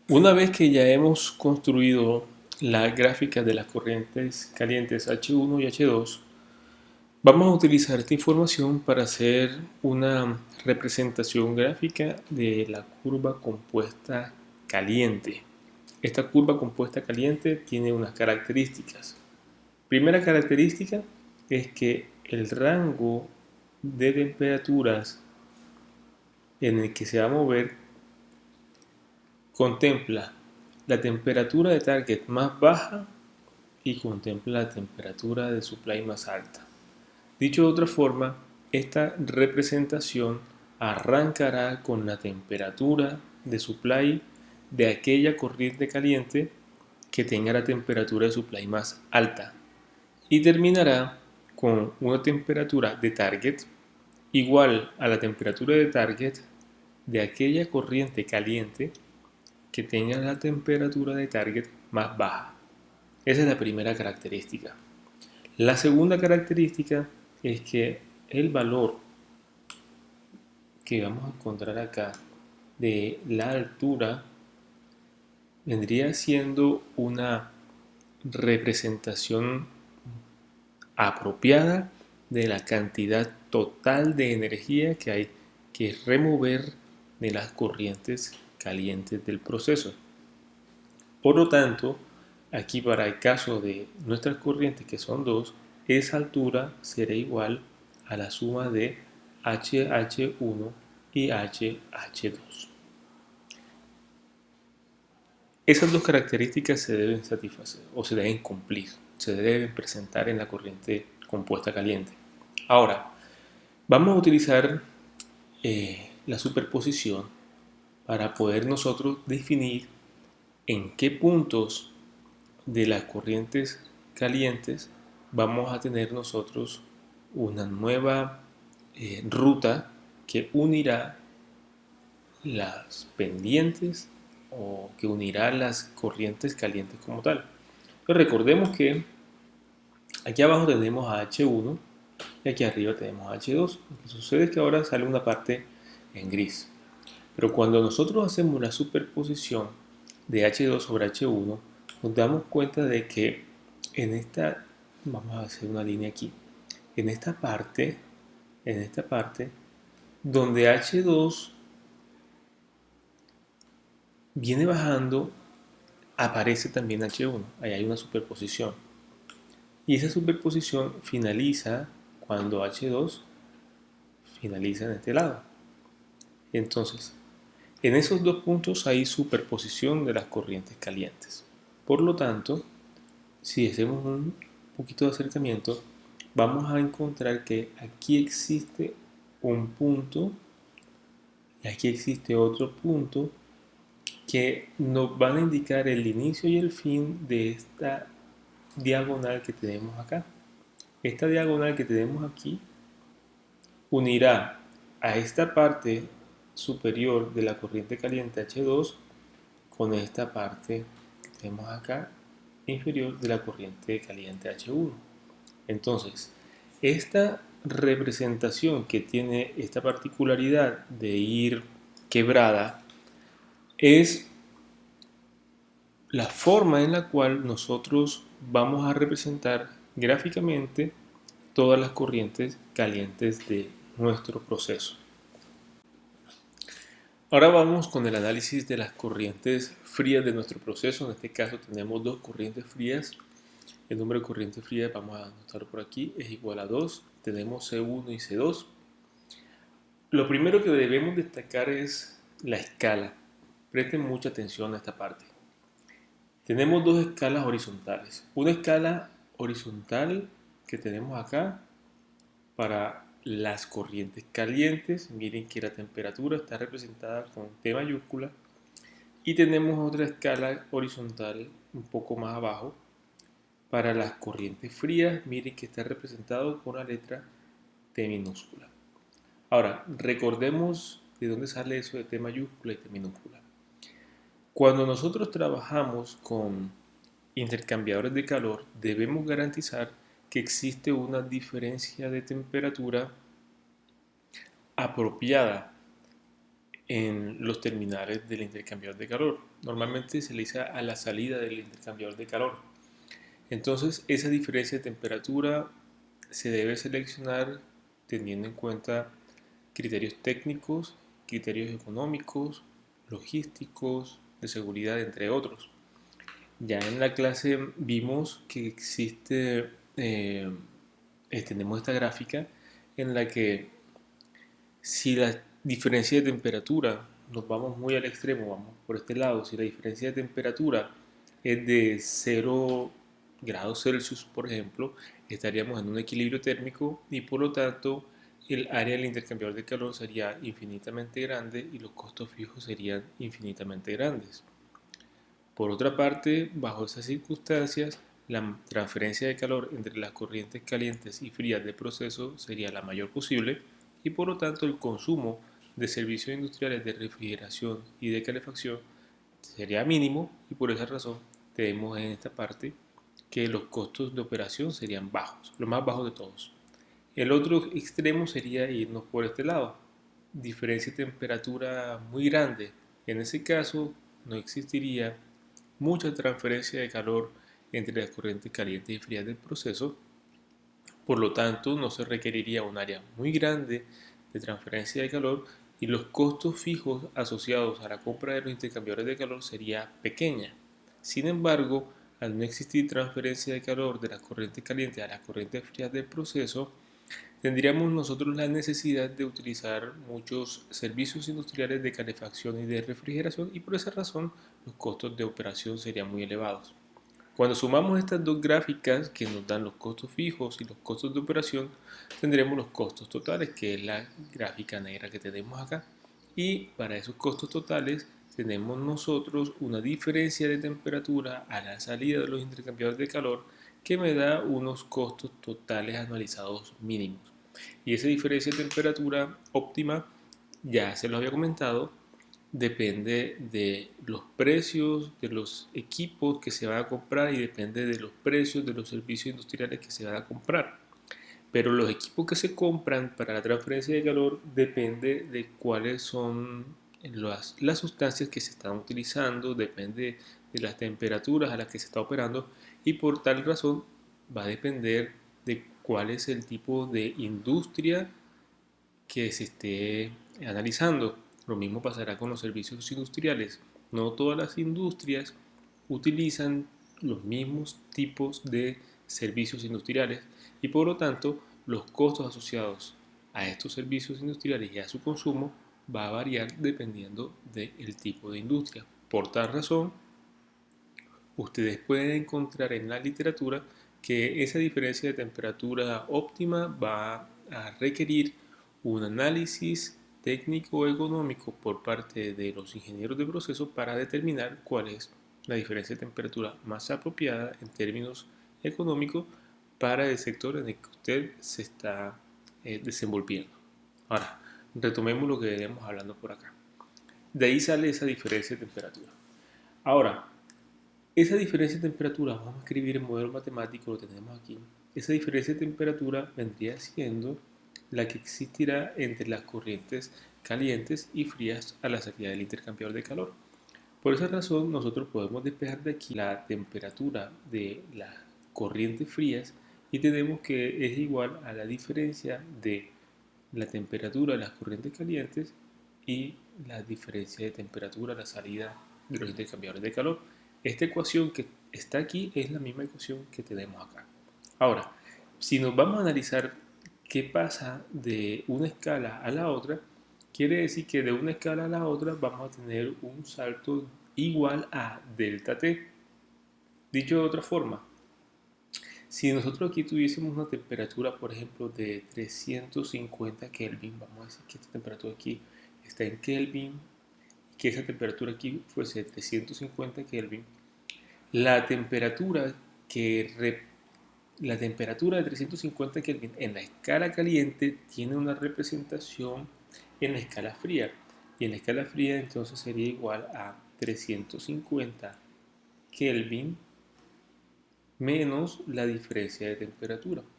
Una vez que ya hemos construido la gráfica de las corrientes calientes H1 y H2, vamos a utilizar esta información para hacer una representación gráfica de la curva compuesta caliente. Esta curva compuesta caliente tiene unas características. Primera característica es que el rango de temperaturas en el que se va a mover contempla la temperatura de target más baja y contempla la temperatura de supply más alta. Dicho de otra forma, esta representación arrancará con la temperatura de supply de aquella corriente caliente que tenga la temperatura de supply más alta y terminará con una temperatura de target igual a la temperatura de target de aquella corriente caliente que tenga la temperatura de target más baja. Esa es la primera característica. La segunda característica es que el valor que vamos a encontrar acá de la altura vendría siendo una representación apropiada de la cantidad total de energía que hay que remover de las corrientes calientes del proceso. Por lo tanto, aquí para el caso de nuestras corrientes, que son dos, esa altura será igual a la suma de HH1 y HH2. Esas dos características se deben satisfacer o se deben cumplir, se deben presentar en la corriente compuesta caliente. Ahora, vamos a utilizar la superposición para poder nosotros definir en qué puntos de las corrientes calientes vamos a tener nosotros una nueva ruta que unirá las pendientes o que unirá las corrientes calientes como tal. Entonces recordemos que aquí abajo tenemos a H1 y aquí arriba tenemos a H2. Lo que sucede es que ahora sale una parte en gris. Pero cuando nosotros hacemos la superposición de H2 sobre H1, nos damos cuenta de que en esta, vamos a hacer una línea aquí, en esta parte, donde H2 viene bajando, aparece también H1. Ahí hay una superposición. Y esa superposición finaliza cuando H2 finaliza en este lado. Entonces, en esos dos puntos hay superposición de las corrientes calientes. Por lo tanto, si hacemos un poquito de acercamiento, vamos a encontrar que aquí existe un punto y aquí existe otro punto que nos van a indicar el inicio y el fin de esta diagonal que tenemos acá. Esta diagonal que tenemos aquí unirá a esta parte superior de la corriente caliente H2 con esta parte que tenemos acá inferior de la corriente caliente H1. Entonces, esta representación que tiene esta particularidad de ir quebrada es la forma en la cual nosotros vamos a representar gráficamente todas las corrientes calientes de nuestro proceso. Ahora vamos con el análisis de las corrientes frías de nuestro proceso. En este caso tenemos dos corrientes frías. El número de corrientes frías, vamos a anotarlo por aquí, es igual a 2. Tenemos C1 y C2. Lo primero que debemos destacar es la escala. Presten mucha atención a esta parte. Tenemos dos escalas horizontales. Una escala horizontal que tenemos acá para las corrientes calientes. Miren que la temperatura está representada con T mayúscula. Y tenemos otra escala horizontal un poco más abajo para las corrientes frías. Miren que está representado con la letra T minúscula. Ahora, recordemos de dónde sale eso de T mayúscula y T minúscula. Cuando nosotros trabajamos con intercambiadores de calor, debemos garantizar que existe una diferencia de temperatura apropiada en los terminales del intercambiador de calor. Normalmente se le dice a la salida del intercambiador de calor. Entonces, esa diferencia de temperatura se debe seleccionar teniendo en cuenta criterios técnicos, criterios económicos, logísticos, de seguridad, entre otros. Ya en la clase vimos que tenemos esta gráfica en la que si la diferencia de temperatura, nos vamos muy al extremo, vamos por este lado, si la diferencia de temperatura es de 0 grados Celsius, por ejemplo, estaríamos en un equilibrio térmico y por lo tanto el área del intercambiador de calor sería infinitamente grande y los costos fijos serían infinitamente grandes. Por otra parte, bajo esas circunstancias, la transferencia de calor entre las corrientes calientes y frías del proceso sería la mayor posible y por lo tanto el consumo de servicios industriales de refrigeración y de calefacción sería mínimo y por esa razón tenemos en esta parte que los costos de operación serían bajos, los más bajos de todos. El otro extremo sería irnos por este lado, diferencia de temperatura muy grande. En ese caso no existiría mucha transferencia de calor entre las corrientes calientes y frías del proceso, por lo tanto no se requeriría un área muy grande de transferencia de calor y los costos fijos asociados a la compra de los intercambiadores de calor sería pequeña. Sin embargo, al no existir transferencia de calor de las corrientes calientes a las corrientes frías del proceso, tendríamos nosotros la necesidad de utilizar muchos servicios industriales de calefacción y de refrigeración y por esa razón los costos de operación serían muy elevados. Cuando sumamos estas dos gráficas que nos dan los costos fijos y los costos de operación, tendremos los costos totales, que es la gráfica negra que tenemos acá. Y para esos costos totales tenemos nosotros una diferencia de temperatura a la salida de los intercambiadores de calor que me da unos costos totales anualizados mínimos. Y esa diferencia de temperatura óptima, ya se lo había comentado, depende de los precios de los equipos que se van a comprar y depende de los precios de los servicios industriales que se van a comprar. Pero los equipos que se compran para la transferencia de calor depende de cuáles son las sustancias que se están utilizando, depende de las temperaturas a las que se está operando y por tal razón va a depender de cuál es el tipo de industria que se esté analizando. Lo mismo pasará con los servicios industriales. No todas las industrias utilizan los mismos tipos de servicios industriales y por lo tanto los costos asociados a estos servicios industriales y a su consumo va a variar dependiendo del tipo de industria. Por tal razón, ustedes pueden encontrar en la literatura que esa diferencia de temperatura óptima va a requerir un análisis técnico económico por parte de los ingenieros de proceso para determinar cuál es la diferencia de temperatura más apropiada en términos económicos para el sector en el que usted se está desenvolviendo. Ahora, retomemos lo que veníamos hablando por acá. De ahí sale esa diferencia de temperatura. Ahora, esa diferencia de temperatura, vamos a escribir en modelo matemático, lo tenemos aquí. Esa diferencia de temperatura vendría siendo la que existirá entre las corrientes calientes y frías a la salida del intercambiador de calor. Por esa razón, nosotros podemos despejar de aquí la temperatura de las corrientes frías y tenemos que es igual a la diferencia de la temperatura de las corrientes calientes y la diferencia de temperatura a la salida de los intercambiadores de calor. Esta ecuación que está aquí es la misma ecuación que tenemos acá. Ahora, si nos vamos a analizar qué pasa de una escala a la otra, quiere decir que de una escala a la otra vamos a tener un salto igual a delta T. Dicho de otra forma, si nosotros aquí tuviésemos una temperatura, por ejemplo, de 350 Kelvin, vamos a decir que esta temperatura aquí está en Kelvin, que esa temperatura aquí fuese de 350 Kelvin, la temperatura, la temperatura de 350 Kelvin en la escala caliente tiene una representación en la escala fría. Y en la escala fría entonces sería igual a 350 Kelvin menos la diferencia de temperatura.